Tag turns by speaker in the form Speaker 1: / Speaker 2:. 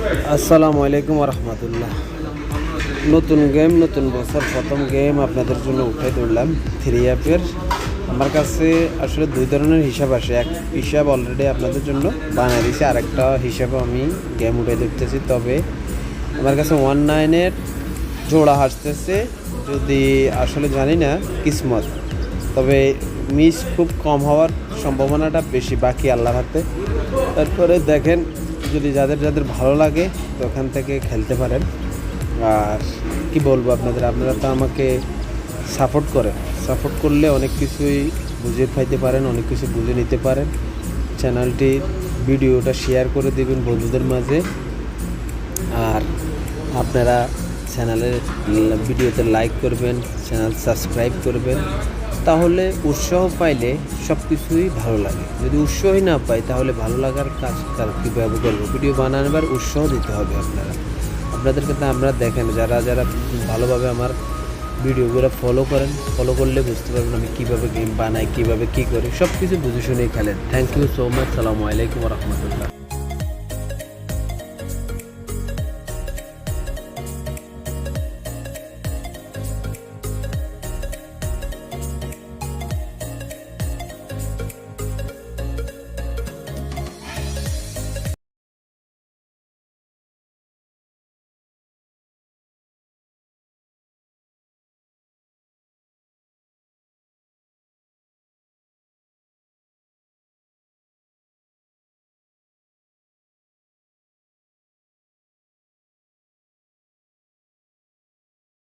Speaker 1: আসসালামু আলাইকুম রহমতুল্লাহ। নতুন গেম, নতুন বছর, প্রথম গেম আপনাদের জন্য উঠে ধরলাম থ্রি অ্যাপের। আমার কাছে আসলে দুই ধরনের হিসাব আসে। এক হিসাব অলরেডি আপনাদের জন্য বানিয়ে দিয়েছি, আরেকটা হিসাবে আমি গেম উঠে ধরতেছি। তবে আমার কাছে 19-এর জোড়া আসতেছে, যদি আসলে জানি না কিসমত, তবে মিস খুব কম হওয়ার সম্ভাবনাটা বেশি, বাকি আল্লাহর হাতে। তারপরে দেখেন, যদি যাদের যাদের ভালো লাগে তো ওখান থেকে খেলতে পারেন। আর কি বলবো আপনারা তো আমাকে সাপোর্ট করলে অনেক কিছুই বুঝে পাইতে পারেন, অনেক কিছু বুঝে নিতে পারেন। চ্যানেলটির ভিডিওটা শেয়ার করে দেবেন বন্ধুদের মাঝে। আর আপনারা চ্যানেলের ভিডিওতে লাইক করবেন, চ্যানেল সাবস্ক্রাইব করবেন, তাহলে উৎসাহ পাইলে সব কিছুই ভালো লাগে। যদি উৎসাহই না পাই তাহলে ভালো লাগার কাজ কীভাবে করবো? ভিডিও বানানোর উৎসাহ দিতে হবে আপনাদেরকে। তো আমরা দেখেন, যারা যারা ভালোভাবে আমার ভিডিওগুলো ফলো করলে বুঝতে পারবেন আমি কীভাবে গেম বানাই, কীভাবে কী করি, সব কিছু বুঝে শুনেই খেলেন। Thank you so much. সালামু আলাইকুম রহমতুল্লাহ।